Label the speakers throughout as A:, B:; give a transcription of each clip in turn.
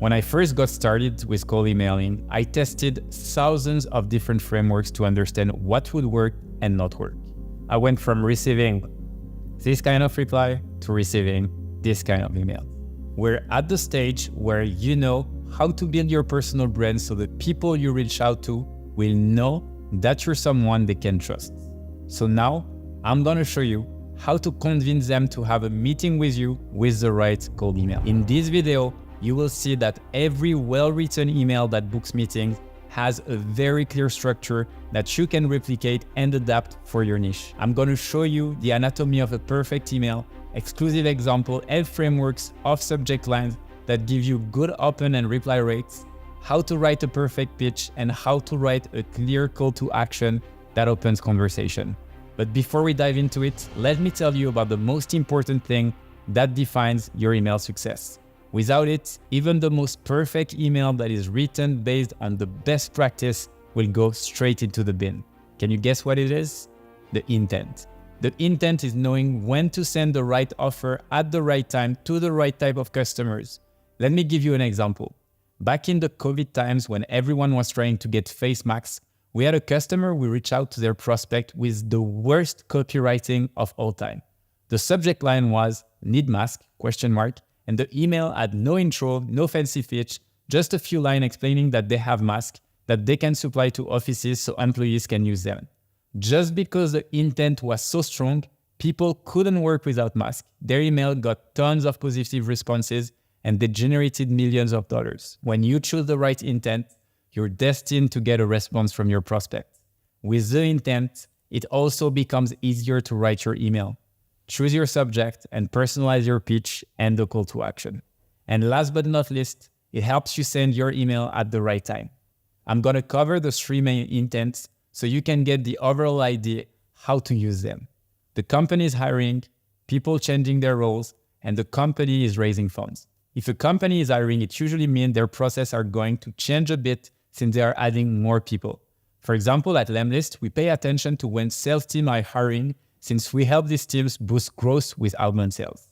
A: When I first got started with cold emailing, I tested thousands of different frameworks to understand what would work and not work. I went from receiving this kind of reply to receiving this kind of email. We're at the stage where you know how to build your personal brand so the people you reach out to will know that you're someone they can trust. So now I'm gonna show you how to convince them to have a meeting with you with the right cold email. In this video, you will see that every well-written email that books meetings has a very clear structure that you can replicate and adapt for your niche. I'm going to show you the anatomy of a perfect email, exclusive example and frameworks of subject lines that give you good open and reply rates, how to write a perfect pitch, and how to write a clear call to action that opens conversation. But before we dive into it, let me tell you about the most important thing that defines your email success. Without it, even the most perfect email that is written based on the best practice will go straight into the bin. Can you guess what it is? The intent. The intent is knowing when to send the right offer at the right time to the right type of customers. Let me give you an example. Back in the COVID times when everyone was trying to get face masks, we had a customer who reached out to their prospect with the worst copywriting of all time. The subject line was "need mask?" And the email had no intro, no fancy pitch, just a few lines explaining that they have masks that they can supply to offices so employees can use them. Just because the intent was so strong, people couldn't work without masks. Their email got tons of positive responses and they generated millions of dollars. When you choose the right intent, you're destined to get a response from your prospect. With the intent, it also becomes easier to write your email. Choose your subject and personalize your pitch and the call to action. And last but not least, it helps you send your email at the right time. I'm going to cover the 3 main intents so you can get the overall idea how to use them. The company is hiring, people changing their roles, and the company is raising funds. If a company is hiring, it usually means their process are going to change a bit since they are adding more people. For example, at Lemlist, we pay attention to when sales teams are hiring since we help these teams boost growth with outbound sales.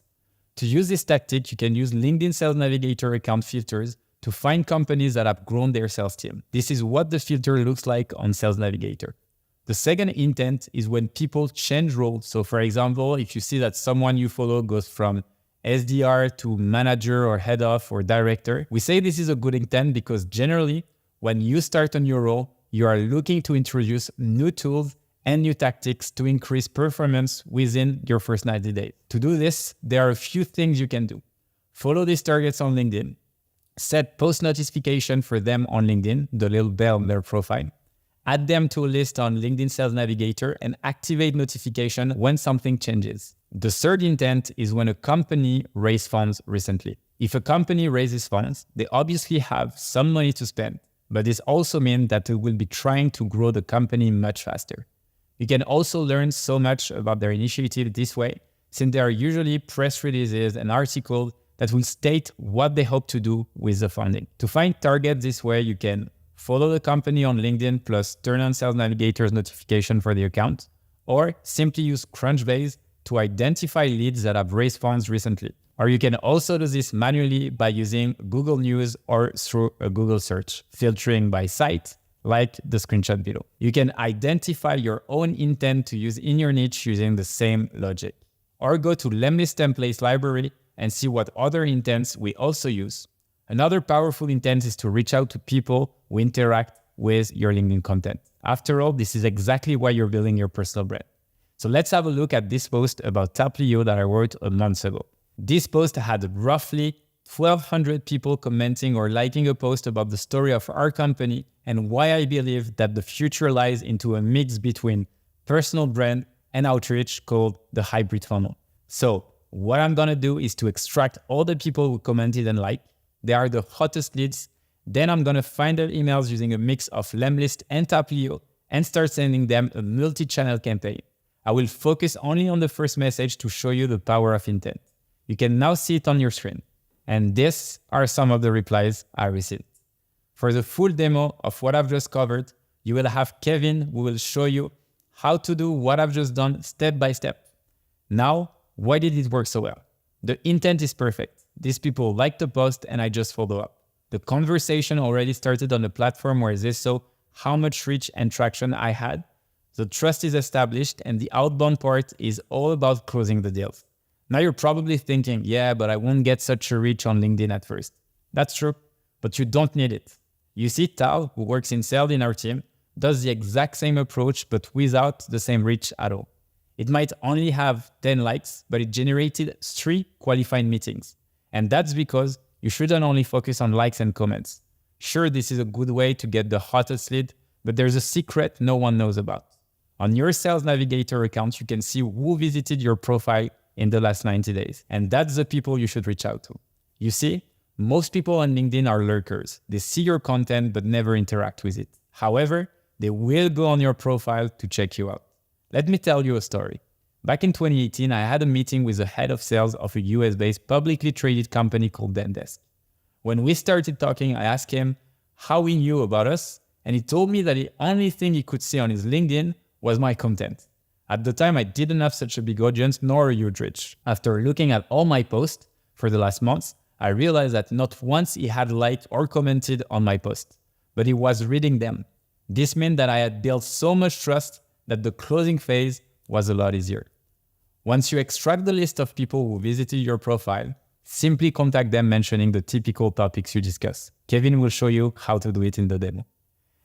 A: To use this tactic, you can use LinkedIn Sales Navigator account filters to find companies that have grown their sales team. This is what the filter looks like on Sales Navigator. The second intent is when people change roles. So for example, if you see that someone you follow goes from SDR to manager or head of or director, we say this is a good intent because generally, when you start on your role, you are looking to introduce new tools and new tactics to increase performance within your first 90 days. To do this, there are a few things you can do. Follow these targets on LinkedIn. Set post notification for them on LinkedIn, the little bell on their profile. Add them to a list on LinkedIn Sales Navigator and activate notification when something changes. The third intent is when a company raised funds recently. If a company raises funds, they obviously have some money to spend, but this also means that they will be trying to grow the company much faster. You can also learn so much about their initiative this way, since there are usually press releases and articles that will state what they hope to do with the funding. To find targets this way, you can follow the company on LinkedIn plus turn on Sales Navigator's notification for the account, or simply use Crunchbase to identify leads that have raised funds recently. Or you can also do this manually by using Google News or through a Google search, filtering by site, like the screenshot below. You can identify your own intent to use in your niche using the same logic. Or go to Lemlist templates library and see what other intents we also use. Another powerful intent is to reach out to people who interact with your LinkedIn content. After all, this is exactly why you're building your personal brand. So let's have a look at this post about Taplio that I wrote a month ago. This post had roughly 1,200 people commenting or liking a post about the story of our company and why I believe that the future lies into a mix between personal brand and outreach called the hybrid funnel. So what I'm gonna do is to extract all the people who commented and liked. They are the hottest leads. Then I'm gonna find their emails using a mix of Lemlist and Taplio and start sending them a multi-channel campaign. I will focus only on the first message to show you the power of intent. You can now see it on your screen. And these are some of the replies I received. For the full demo of what I've just covered, you will have Kevin who will show you how to do what I've just done step by step. Now, why did it work so well? The intent is perfect. These people liked the post and I just follow up. The conversation already started on the platform where they saw how much reach and traction I had. The trust is established, and the outbound part is all about closing the deals. Now you're probably thinking, yeah, but I won't get such a reach on LinkedIn at first. That's true, but you don't need it. You see, Tal, who works in sales in our team, does the exact same approach, but without the same reach at all. It might only have 10 likes, but it generated 3 qualified meetings. And that's because you shouldn't only focus on likes and comments. Sure, this is a good way to get the hottest lead, but there's a secret no one knows about. On your Sales Navigator account, you can see who visited your profile in the last 90 days. And that's the people you should reach out to. You see, most people on LinkedIn are lurkers. They see your content but never interact with it. However, they will go on your profile to check you out. Let me tell you a story. Back in 2018, I had a meeting with the head of sales of a US-based publicly traded company called Zendesk. When we started talking, I asked him how he knew about us, and he told me that the only thing he could see on his LinkedIn was my content. At the time, I didn't have such a big audience nor a huge reach. After looking at all my posts for the last months, I realized that not once he had liked or commented on my post, but he was reading them. This meant that I had built so much trust that the closing phase was a lot easier. Once you extract the list of people who visited your profile, simply contact them mentioning the typical topics you discuss. Kevin will show you how to do it in the demo.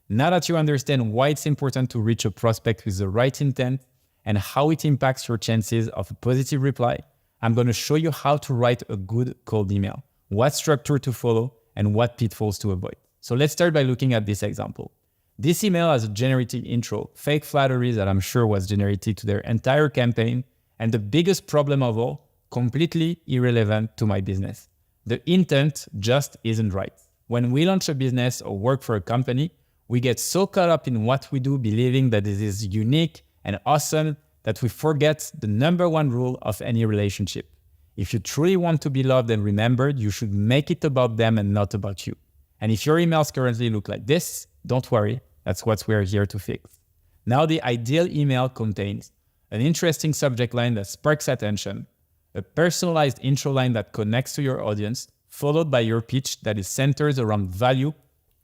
A: Now that you understand why it's important to reach a prospect with the right intent and how it impacts your chances of a positive reply, I'm going to show you how to write a good cold email, what structure to follow, and what pitfalls to avoid. So let's start by looking at this example. This email has a generated intro, fake flattery that I'm sure was generated to their entire campaign, and the biggest problem of all, completely irrelevant to my business. The intent just isn't right. When we launch a business or work for a company, we get so caught up in what we do, believing that it is unique and awesome, that we forget the number one rule of any relationship. If you truly want to be loved and remembered, you should make it about them and not about you. And if your emails currently look like this, don't worry, that's what we're here to fix. Now the ideal email contains an interesting subject line that sparks attention, a personalized intro line that connects to your audience, followed by your pitch that is centered around value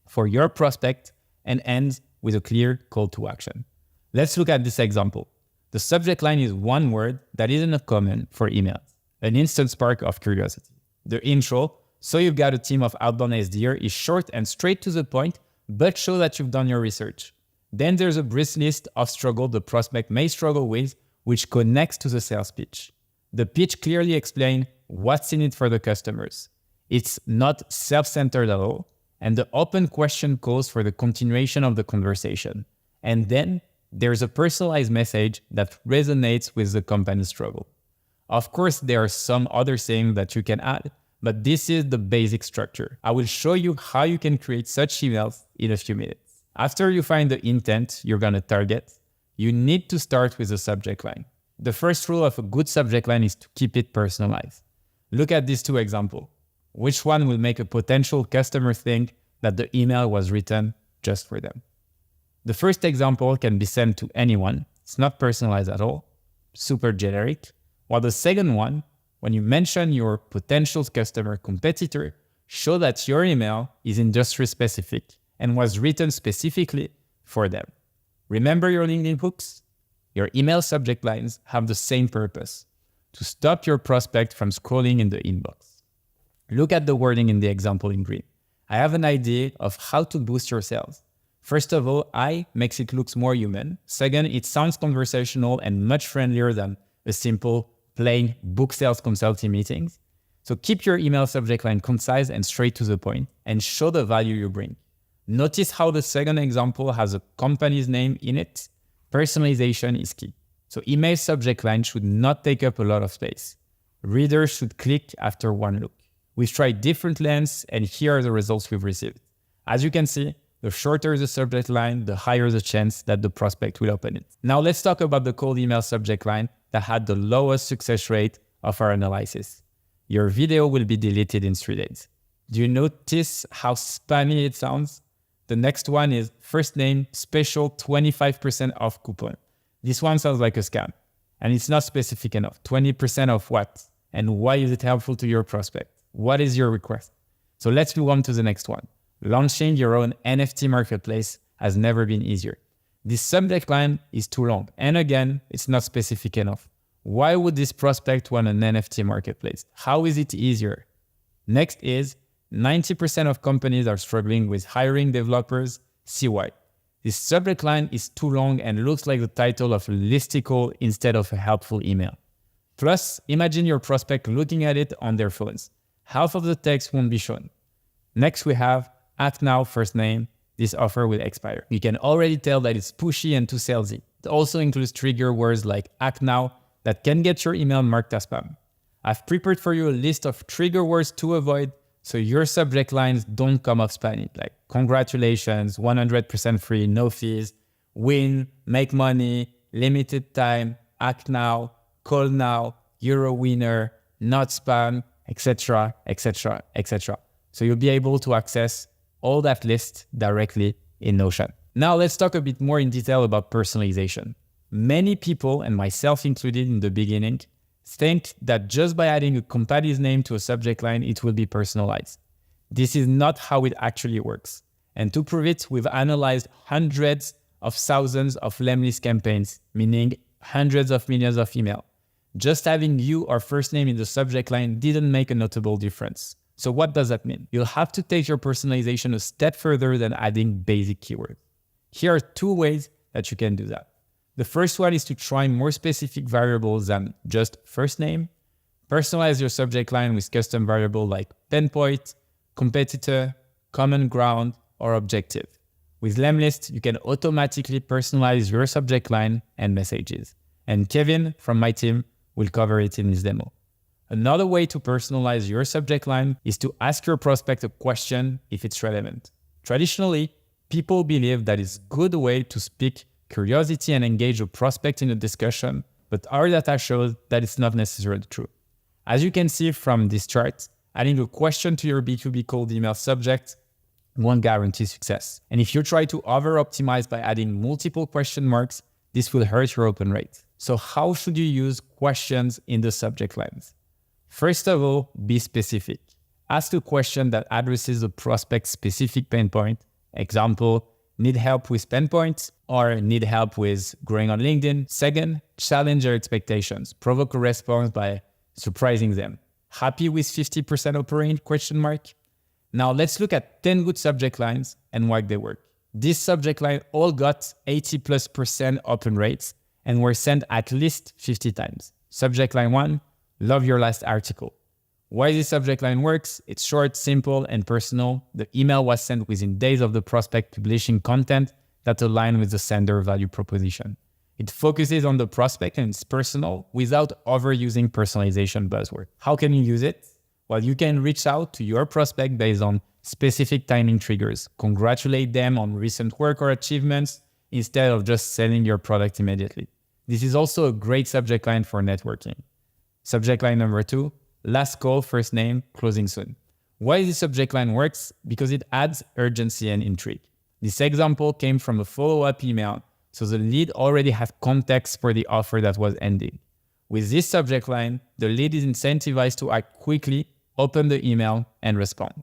A: for your prospect and ends with a clear call to action. Let's look at this example. The subject line is one word that isn't common for emails, an instant spark of curiosity. The intro, so you've got a team of outbound SDR, is short and straight to the point, but show that you've done your research. Then there's a brief list of struggles the prospect may struggle with, which connects to the sales pitch. The pitch clearly explains what's in it for the customers. It's not self-centered at all, and the open question calls for the continuation of the conversation. And then there's a personalized message that resonates with the company's struggle. Of course, there are some other things that you can add, but this is the basic structure. I will show you how you can create such emails in a few minutes. After you find the intent you're going to target, you need to start with the subject line. The first rule of a good subject line is to keep it personalized. Look at these two examples. Which one will make a potential customer think that the email was written just for them? The first example can be sent to anyone. It's not personalized at all, super generic. While the second one, when you mention your potential customer competitor, show that your email is industry specific and was written specifically for them. Remember your LinkedIn hooks? Your email subject lines have the same purpose, to stop your prospect from scrolling in the inbox. Look at the wording in the example in green. I have an idea of how to boost your sales. First of all, I makes it look more human. Second, it sounds conversational and much friendlier than a simple, plain book sales consulting meetings. So keep your email subject line concise and straight to the point and show the value you bring. Notice how the second example has a company's name in it. Personalization is key. So email subject line should not take up a lot of space. Readers should click after one look. We've tried different lengths and here are the results we've received. As you can see, the shorter the subject line, the higher the chance that the prospect will open it. Now let's talk about the cold email subject line that had the lowest success rate of our analysis. Your video will be deleted in 3 days. Do you notice how spammy it sounds? The next one is first name special 25% off coupon. This one sounds like a scam and it's not specific enough. 20% of what? And why is it helpful to your prospect? What is your request? So let's move on to the next one. Launching your own NFT marketplace has never been easier. This subject line is too long. And again, it's not specific enough. Why would this prospect want an NFT marketplace? How is it easier? Next is 90% of companies are struggling with hiring developers. See why. This subject line is too long and looks like the title of a listicle instead of a helpful email. Plus, imagine your prospect looking at it on their phones. Half of the text won't be shown. Next, we have act now, first name. This offer will expire. You can already tell that it's pushy and too salesy. It also includes trigger words like act now that can get your email marked as spam. I've prepared for you a list of trigger words to avoid so your subject lines don't come off spammy, like congratulations, 100% free, no fees, win, make money, limited time, act now, call now, you're a winner, not spam, etc., etc., etc. So you'll be able to access all that list directly in Notion. Now let's talk a bit more in detail about personalization. Many people, and myself included in the beginning, think that just by adding a company's name to a subject line, it will be personalized. This is not how it actually works. And to prove it, we've analyzed hundreds of thousands of Lemlist campaigns, meaning hundreds of millions of emails. Just having you or first name in the subject line didn't make a notable difference. So what does that mean? You'll have to take your personalization a step further than adding basic keywords. Here are two ways that you can do that. The first one is to try more specific variables than just first name. Personalize your subject line with custom variables like pinpoint, competitor, common ground, or objective. With Lemlist, you can automatically personalize your subject line and messages. And Kevin from my team will cover it in his demo. Another way to personalize your subject line is to ask your prospect a question if it's relevant. Traditionally, people believe that it's a good way to speak curiosity and engage a prospect in a discussion, but our data shows that it's not necessarily true. As you can see from this chart, adding a question to your B2B cold email subject won't guarantee success. And if you try to over-optimize by adding multiple question marks, this will hurt your open rate. So how should you use questions in the subject lines? First of all, be specific. Ask a question that addresses the prospect's specific pain point. Example, need help with pain points or need help with growing on LinkedIn. Second, challenge their expectations. Provoke a response by surprising them. Happy with 50% operate? Now let's look at 10 good subject lines and why they work. This subject line all got 80+% open rates and were sent at least 50 times. Subject line 1, love your last article. Why this subject line works? It's short, simple, and personal. The email was sent within days of the prospect publishing content that align with the sender value proposition. It focuses on the prospect and it's personal without overusing personalization buzzword. How can you use it? Well, you can reach out to your prospect based on specific timing triggers. Congratulate them on recent work or achievements instead of just selling your product immediately. This is also a great subject line for networking. Subject line number 2, last call, first name, closing soon. Why this subject line works? Because it adds urgency and intrigue. This example came from a follow-up email, so the lead already had context for the offer that was ending. With this subject line, the lead is incentivized to act quickly, open the email, and respond.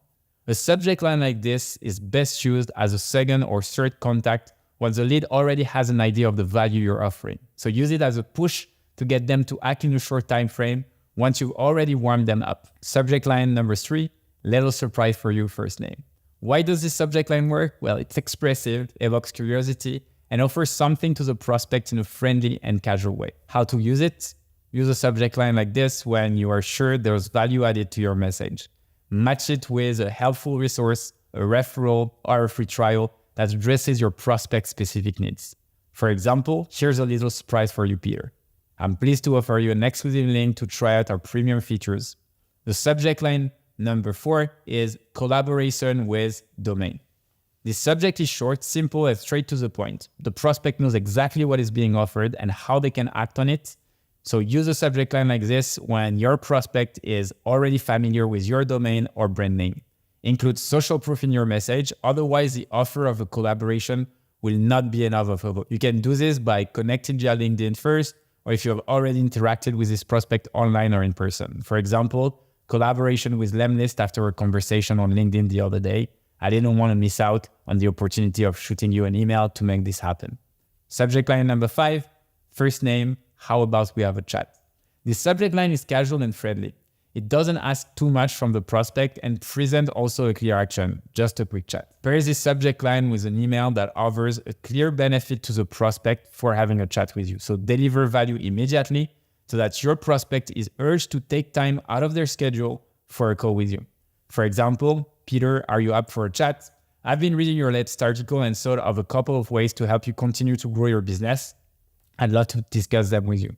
A: A subject line like this is best used as a second or third contact when the lead already has an idea of the value you're offering. So use it as a push to get them to act in a short time frame once you've already warmed them up. Subject line number 3, little surprise for you, first name. Why does this subject line work? Well, it's expressive, evokes curiosity, and offers something to the prospect in a friendly and casual way. How to use it? Use a subject line like this when you are sure there's value added to your message. Match it with a helpful resource, a referral, or a free trial that addresses your prospect's specific needs. For example, here's a little surprise for you, Peter. I'm pleased to offer you an exclusive link to try out our premium features. The subject line number 4 is collaboration with domain. This subject is short, simple, and straight to the point. The prospect knows exactly what is being offered and how they can act on it. So use a subject line like this when your prospect is already familiar with your domain or brand name. Include social proof in your message, otherwise the offer of a collaboration will not be enough of a vote. You can do this by connecting via LinkedIn first, or if you have already interacted with this prospect online or in person. For example, collaboration with Lemlist after a conversation on LinkedIn the other day. I didn't want to miss out on the opportunity of shooting you an email to make this happen. Subject line number 5, first name, how about we have a chat? This subject line is casual and friendly. It doesn't ask too much from the prospect and present also a clear action, just a quick chat. Pair this subject line with an email that offers a clear benefit to the prospect for having a chat with you. So deliver value immediately so that your prospect is urged to take time out of their schedule for a call with you. For example, Peter, are you up for a chat? I've been reading your latest article and thought of a couple of ways to help you continue to grow your business. I'd love to discuss them with you.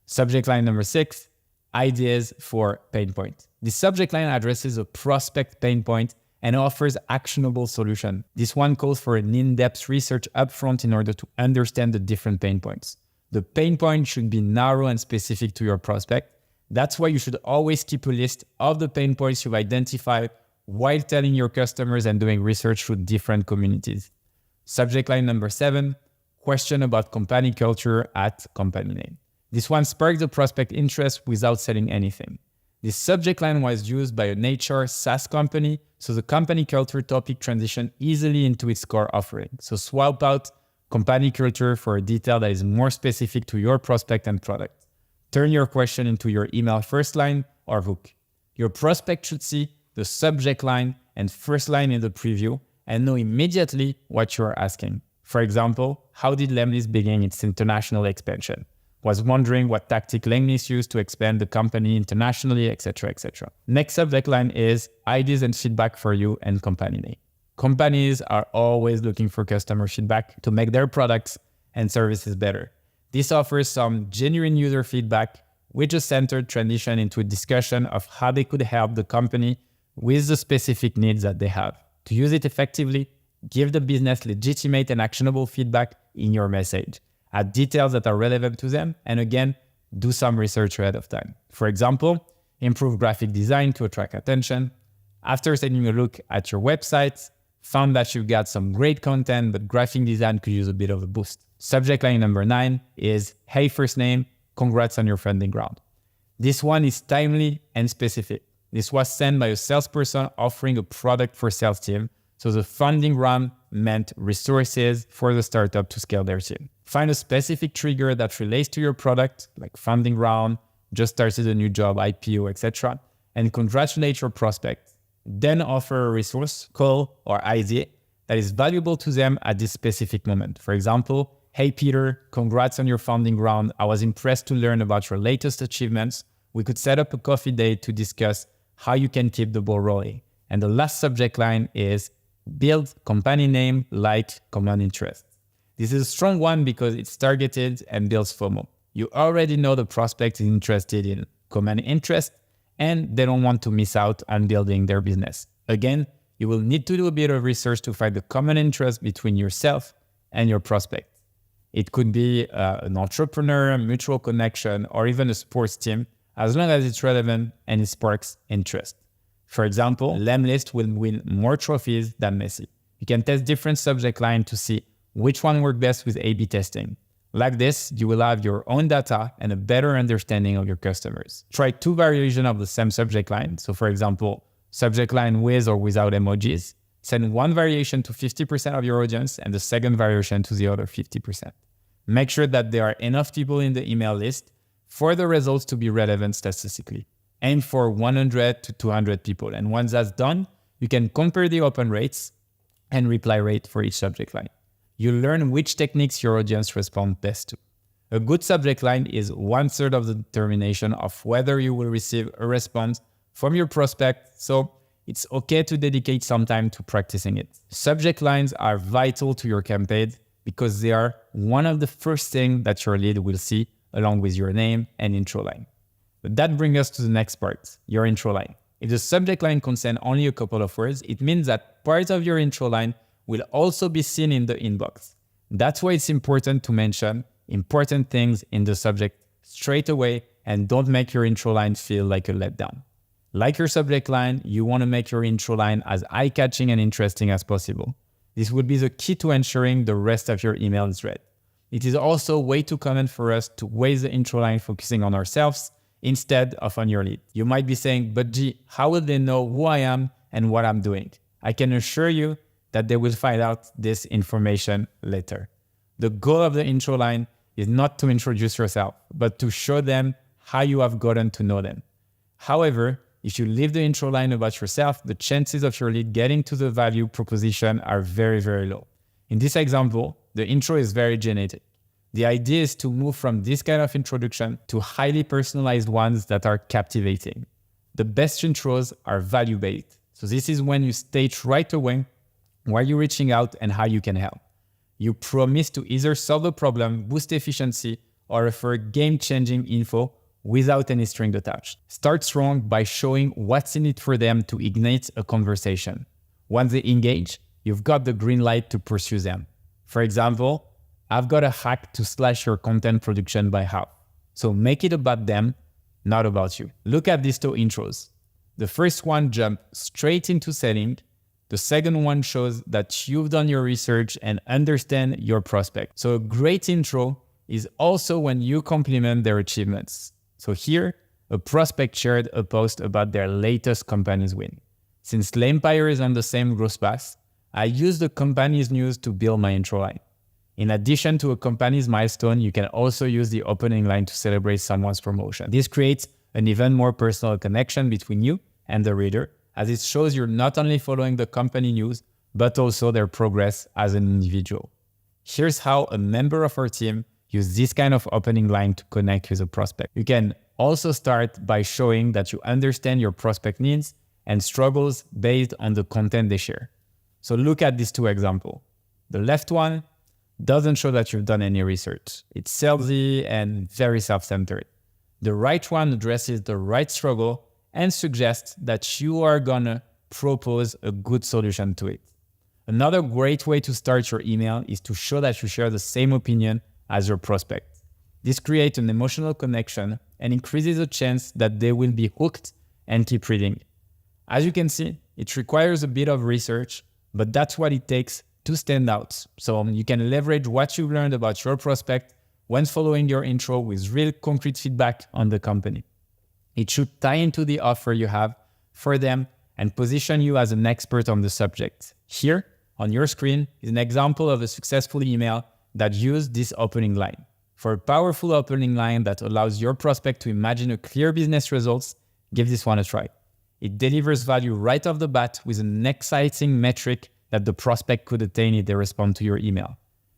A: Subject line number 6, ideas for pain point. The subject line addresses a prospect pain point and offers actionable solution. This one calls for an in-depth research upfront in order to understand the different pain points. The pain point should be narrow and specific to your prospect. That's why you should always keep a list of the pain points you've identified while telling your customers and doing research through different communities. Subject line number 7, question about company culture at company name. This one sparks the prospect interest without selling anything. This subject line was used by an HR SaaS company, so the company culture topic transitioned easily into its core offering. So swap out company culture for a detail that is more specific to your prospect and product. Turn your question into your email first line or hook. Your prospect should see the subject line and first line in the preview and know immediately what you are asking. For example, how did Lemlist begin its international expansion? Was wondering what tactic Lemlist used to expand the company internationally, etc., etc. Next subject line is ideas and feedback for you and company name. Companies are always looking for customer feedback to make their products and services better. This offers some genuine user feedback with a centered transition into a discussion of how they could help the company with the specific needs that they have. To use it effectively, give the business legitimate and actionable feedback in your message. Add details that are relevant to them, and again, do some research ahead of time. For example, improve graphic design to attract attention. After taking a look at your website, found that you've got some great content, but graphic design could use a bit of a boost. Subject line number 9 is, hey, first name, congrats on your funding round. This one is timely and specific. This was sent by a salesperson offering a product for sales team. So the funding round meant resources for the startup to scale their team. Find a specific trigger that relates to your product, like funding round, just started a new job, IPO, etc., and congratulate your prospect. Then offer a resource, call, or idea that is valuable to them at this specific moment. For example, hey Peter, congrats on your funding round. I was impressed to learn about your latest achievements. We could set up a coffee date to discuss how you can keep the ball rolling. And the last subject line is build company name like common interest. This is a strong one because it's targeted and builds FOMO. You already know the prospect is interested in common interest and they don't want to miss out on building their business. Again, you will need to do a bit of research to find the common interest between yourself and your prospect. It could be an entrepreneur, a mutual connection, or even a sports team, as long as it's relevant and it sparks interest. For example, Lemlist will win more trophies than Messi. You can test different subject lines to see which one works best with A/B testing. Like this, you will have your own data and a better understanding of your customers. Try 2 variations of the same subject line. So for example, subject line with or without emojis. Send one variation to 50% of your audience and the second variation to the other 50%. Make sure that there are enough people in the email list for the results to be relevant statistically. Aim for 100 to 200 people. And once that's done, you can compare the open rates and reply rate for each subject line. You'll learn which techniques your audience respond best to. A good subject line is 1/3 of the determination of whether you will receive a response from your prospect, so it's okay to dedicate some time to practicing it. Subject lines are vital to your campaign because they are one of the first things that your lead will see along with your name and intro line. But that brings us to the next part, your intro line. If the subject line contains only a couple of words, it means that part of your intro line will also be seen in the inbox. That's why it's important to mention important things in the subject straight away and don't make your intro line feel like a letdown. Like your subject line, you want to make your intro line as eye-catching and interesting as possible. This would be the key to ensuring the rest of your email is read. It is also way too common for us to waste the intro line focusing on ourselves instead of on your lead. You might be saying, but G, how will they know who I am and what I'm doing? I can assure you that they will find out this information later. The goal of the intro line is not to introduce yourself, but to show them how you have gotten to know them. However, if you leave the intro line about yourself, the chances of your lead getting to the value proposition are very, very low. In this example, the intro is very generic. The idea is to move from this kind of introduction to highly personalized ones that are captivating. The best intros are value-based. So this is when you state right away why you're reaching out and how you can help. You promise to either solve a problem, boost efficiency, or refer game-changing info without any string attached. Start strong by showing what's in it for them to ignite a conversation. Once they engage, you've got the green light to pursue them. For example, I've got a hack to slash your content production by half. So make it about them, not about you. Look at these two intros. The first one jumps straight into selling. The second one shows that you've done your research and understand your prospect. So a great intro is also when you compliment their achievements. So here, a prospect shared a post about their latest company's win. Since Empire is on the same growth path, I use the company's news to build my intro line. In addition to a company's milestone, you can also use the opening line to celebrate someone's promotion. This creates an even more personal connection between you and the reader, as it shows you're not only following the company news, but also their progress as an individual. Here's how a member of our team uses this kind of opening line to connect with a prospect. You can also start by showing that you understand your prospect needs and struggles based on the content they share. So look at these two examples. The left one doesn't show that you've done any research. It's salesy and very self-centered. The right one addresses the right struggle and suggests that you are gonna propose a good solution to it. Another great way to start your email is to show that you share the same opinion as your prospect. This creates an emotional connection and increases the chance that they will be hooked and keep reading. As you can see, it requires a bit of research, but that's what it takes to stand out. So you can leverage what you've learned about your prospect when following your intro with real concrete feedback on the company. It should tie into the offer you have for them and position you as an expert on the subject. Here, on your screen, is an example of a successful email that used this opening line. For a powerful opening line that allows your prospect to imagine a clear business results, give this one a try. It delivers value right off the bat with an exciting metric that the prospect could attain if they respond to your email.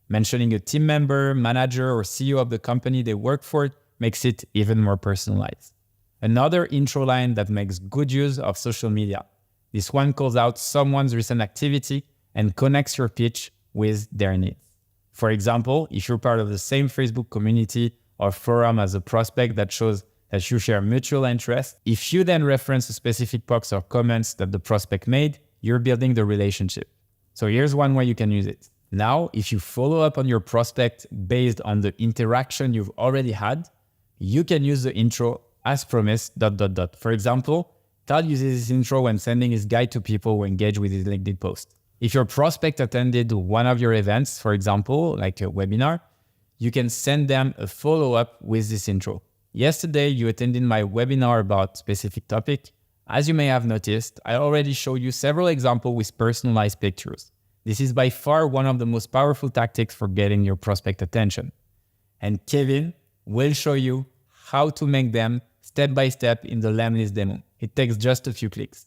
A: Mentioning a team member, manager, or CEO of the company they work for makes it even more personalized. Another intro line that makes good use of social media. This one calls out someone's recent activity and connects your pitch with their needs. For example, if you're part of the same Facebook community or forum as a prospect that shows that you share mutual interest, if you then reference a specific post or comments that the prospect made, you're building the relationship. So here's one way you can use it. Now, if you follow up on your prospect based on the interaction you've already had, you can use the intro as promised, ... For example, Tal uses this intro when sending his guide to people who engage with his LinkedIn post. If your prospect attended one of your events, for example, like a webinar, you can send them a follow-up with this intro. Yesterday, you attended my webinar about specific topic. As you may have noticed, I already showed you several examples with personalized pictures. This is by far one of the most powerful tactics for getting your prospect attention. And Kevin will show you how to make them step by step in the Lemlist demo. It takes just a few clicks.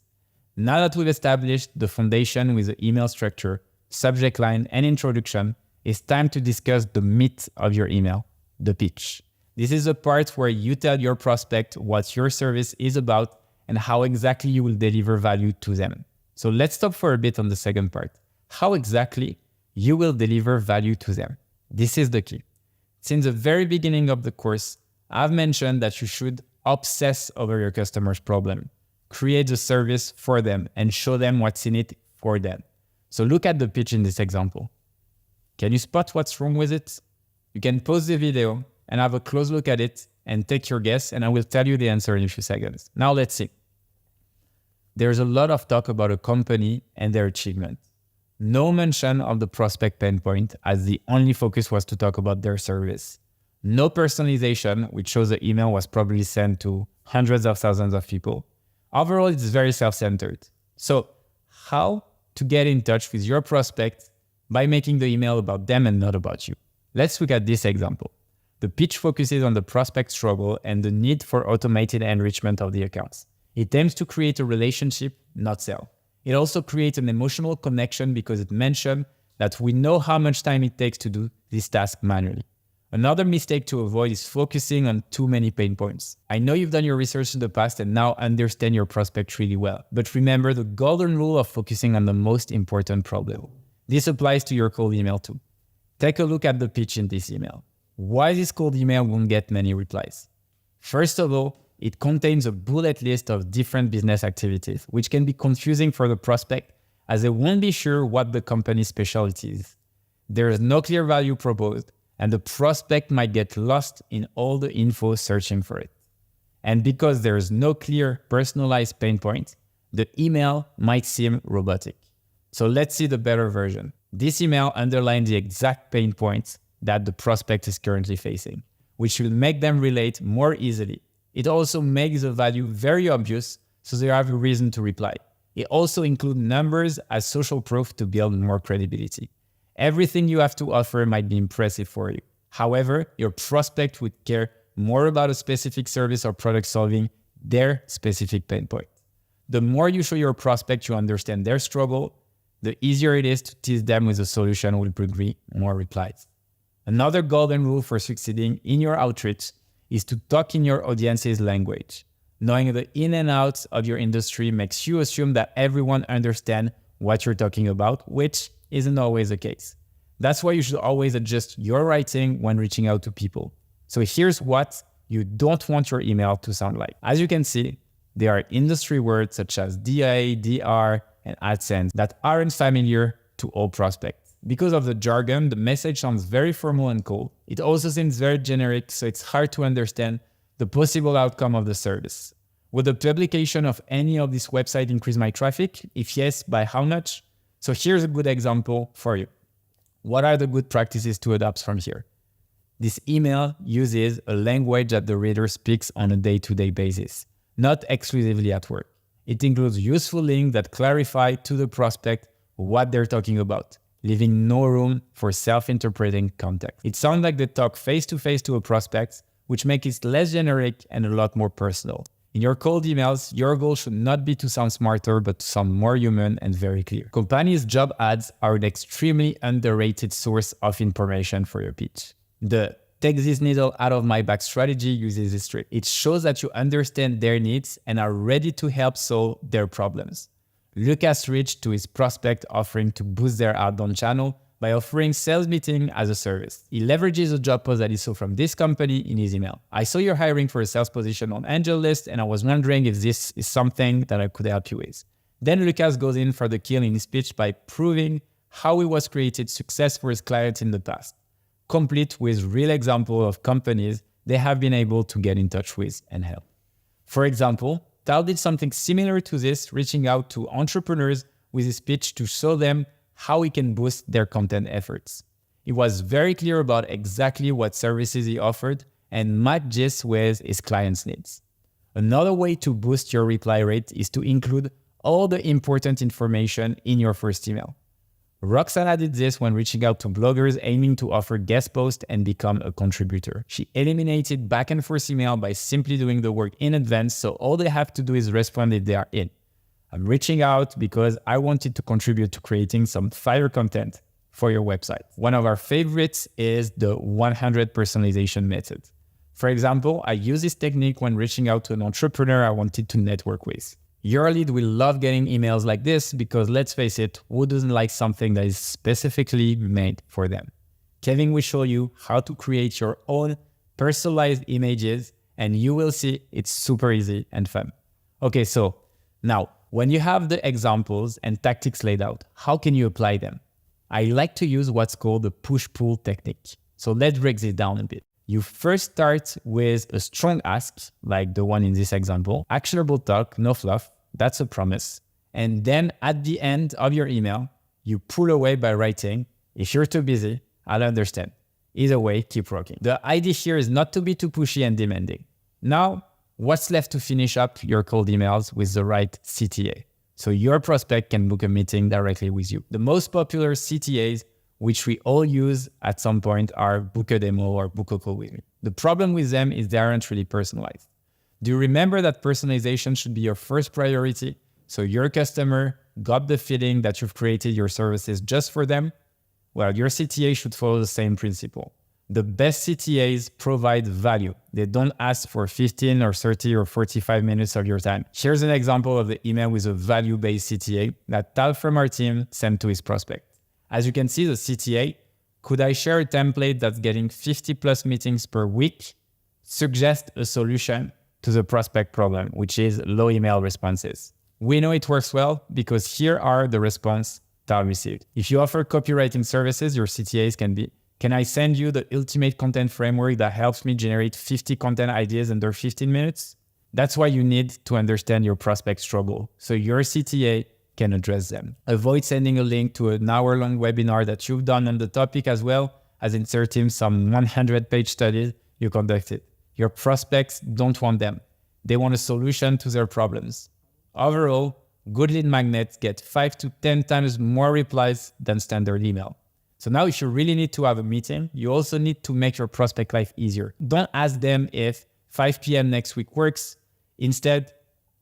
A: Now that we've established the foundation with the email structure, subject line, and introduction, it's time to discuss the meat of your email, the pitch. This is the part where you tell your prospect what your service is about and how exactly you will deliver value to them. So let's stop for a bit on the second part. How exactly you will deliver value to them. This is the key. Since the very beginning of the course, I've mentioned that you should obsess over your customer's problem. Create the service for them and show them what's in it for them. So look at the pitch in this example. Can you spot what's wrong with it? You can pause the video and have a close look at it and take your guess, and I will tell you the answer in a few seconds. Now let's see. There's a lot of talk about a company and their achievement. No mention of the prospect pain point, as the only focus was to talk about their service. No personalization, which shows the email was probably sent to hundreds of thousands of people. Overall, it's very self-centered. So how to get in touch with your prospect by making the email about them and not about you? Let's look at this example. The pitch focuses on the prospect struggle and the need for automated enrichment of the accounts. It aims to create a relationship, not sell. It also creates an emotional connection because it mentioned that we know how much time it takes to do this task manually. Another mistake to avoid is focusing on too many pain points. I know you've done your research in the past and now understand your prospect really well, but remember the golden rule of focusing on the most important problem. This applies to your cold email too. Take a look at the pitch in this email. Why this cold email won't get many replies? First of all, it contains a bullet list of different business activities, which can be confusing for the prospect as they won't be sure what the company's specialty is. There is no clear value proposed, and the prospect might get lost in all the info searching for it. And because there is no clear personalized pain point, the email might seem robotic. So let's see the better version. This email underlines the exact pain points that the prospect is currently facing, which will make them relate more easily. It also makes the value very obvious, so they have a reason to reply. It also includes numbers as social proof to build more credibility. Everything you have to offer might be impressive for you. However, your prospect would care more about a specific service or product solving their specific pain point. The more you show your prospect you understand their struggle, the easier it is to tease them with a solution will bring more replies. Another golden rule for succeeding in your outreach is to talk in your audience's language. Knowing the in and outs of your industry makes you assume that everyone understands what you're talking about, which isn't always the case. That's why you should always adjust your writing when reaching out to people. So here's what you don't want your email to sound like. As you can see, there are industry words such as DA, DR, and AdSense that aren't familiar to all prospects. Because of the jargon, the message sounds very formal and cold. It also seems very generic, so it's hard to understand the possible outcome of the service. Would the publication of any of these websites increase my traffic? If yes, by how much? So here's a good example for you. What are the good practices to adopt from here? This email uses a language that the reader speaks on a day-to-day basis, not exclusively at work. It includes useful links that clarify to the prospect what they're talking about, leaving no room for self-interpreting context. It sounds like they talk face-to-face to a prospect, which makes it less generic and a lot more personal. In your cold emails, your goal should not be to sound smarter, but to sound more human and very clear. Companies' job ads are an extremely underrated source of information for your pitch. The take this needle out of my bag strategy uses this trick. It shows that you understand their needs and are ready to help solve their problems. Lucas reached to his prospect offering to boost their outbound channel by offering sales meeting as a service. He leverages a job post that he saw from this company in his email. I saw you're hiring for a sales position on Angel List and I was wondering if this is something that I could help you with. Then Lucas goes in for the kill in his pitch by proving how he was created success for his clients in the past, complete with real examples of companies they have been able to get in touch with and help. For example, Tal did something similar to this, reaching out to entrepreneurs with his pitch to show them how he can boost their content efforts. He was very clear about exactly what services he offered and matched this with his clients' needs. Another way to boost your reply rate is to include all the important information in your first email. Roxana did this when reaching out to bloggers aiming to offer guest posts and become a contributor. She eliminated back and forth email by simply doing the work in advance, so all they have to do is respond if they are in. I'm reaching out because I wanted to contribute to creating some fire content for your website. One of our favorites is the 100 personalization method. For example, I use this technique when reaching out to an entrepreneur I wanted to network with. Your lead will love getting emails like this because let's face it, who doesn't like something that is specifically made for them? Kevin will show you how to create your own personalized images and you will see it's super easy and fun. Okay, so now, when you have the examples and tactics laid out, how can you apply them? I like to use what's called the push-pull technique. So let's break this down a bit. You first start with a strong ask, like the one in this example, actionable talk, no fluff, that's a promise. And then at the end of your email, you pull away by writing, if you're too busy, I'll understand. Either way, keep rocking. The idea here is not to be too pushy and demanding. Now, what's left to finish up your cold emails with the right CTA, so your prospect can book a meeting directly with you? The most popular CTAs, which we all use at some point, are book a demo or book a call with me. The problem with them is they aren't really personalized. Do you remember that personalization should be your first priority? So your customer got the feeling that you've created your services just for them? Well, your CTA should follow the same principle. The best CTAs provide value. They don't ask for 15 or 30 or 45 minutes of your time. Here's an example of the email with a value-based CTA that Tal from our team sent to his prospect. As you can see, the CTA, could I share a template that's getting 50 plus meetings per week? Suggest a solution to the prospect problem, which is low email responses. We know it works well because here are the response Tal received. If you offer copywriting services, your CTAs can be, can I send you the ultimate content framework that helps me generate 50 content ideas under 15 minutes? That's why you need to understand your prospect struggle, so your CTA can address them. Avoid sending a link to an hour-long webinar that you've done on the topic, as well as inserting some 100-page studies you conducted. Your prospects don't want them. They want a solution to their problems. Overall, good lead magnets get 5 to 10 times more replies than standard email. So now if you really need to have a meeting, you also need to make your prospect life easier. Don't ask them if 5 p.m. next week works. Instead,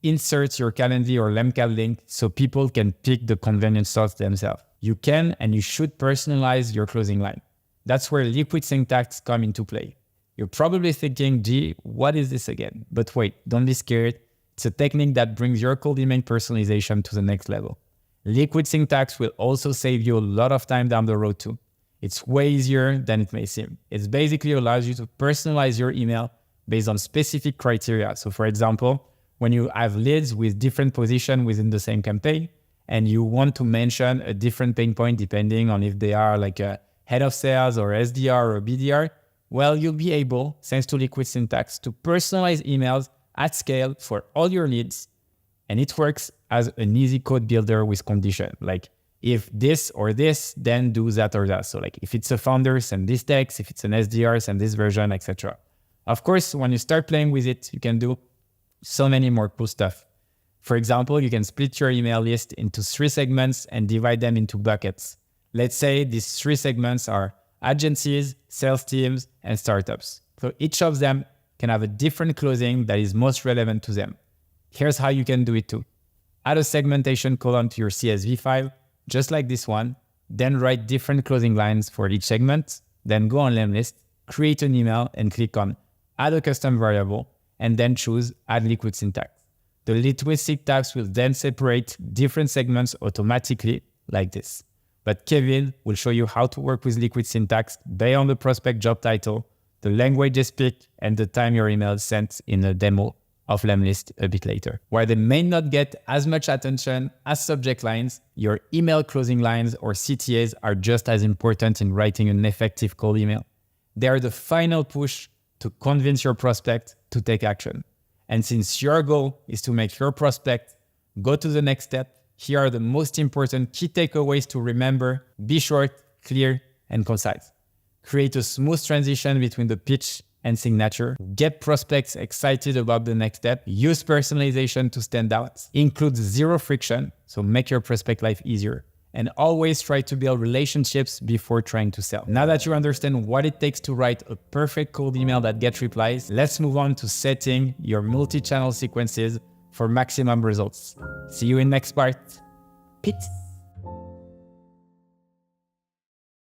A: insert your Calendly or Lemcal link so people can pick the convenient slots themselves. You can and you should personalize your closing line. That's where liquid syntax come into play. You're probably thinking, gee, what is this again? But wait, don't be scared. It's a technique that brings your cold email personalization to the next level. Liquid syntax will also save you a lot of time down the road too. It's way easier than it may seem. It basically allows you to personalize your email based on specific criteria. So for example, when you have leads with different positions within the same campaign, and you want to mention a different pain point depending on if they are like a head of sales or SDR or BDR, well, you'll be able, thanks to liquid syntax, to personalize emails at scale for all your leads. And it works as an easy code builder with condition. Like if this or this, then do that or that. So like if it's a founder, send this text. If it's an SDR, send this version, etc. Of course, when you start playing with it, you can do so many more cool stuff. For example, you can split your email list into 3 segments and divide them into buckets. Let's say these 3 segments are agencies, sales teams, and startups. So each of them can have a different closing that is most relevant to them. Here's how you can do it too. Add a segmentation column to your CSV file, just like this one, then write different closing lines for each segment, then go on Lemlist, create an email and click on add a custom variable, and then choose add liquid syntax. The liquid syntax will then separate different segments automatically like this. But Kevin will show you how to work with liquid syntax based on the prospect job title, the language they speak, and the time your email is sent in a demo of Lemlist a bit later. While they may not get as much attention as subject lines, your email closing lines or CTAs are just as important in writing an effective cold email. They are the final push to convince your prospect to take action. And since your goal is to make your prospect go to the next step, here are the most important key takeaways to remember. Be short, clear, and concise. Create a smooth transition between the pitch and signature. Get prospects excited about the next step. Use personalization to stand out. Include 0 friction, so make your prospect life easier. And always try to build relationships before trying to sell. Now that you understand what it takes to write a perfect cold email that gets replies, let's move on to setting your multi-channel sequences for maximum results. See you in next part. Peace.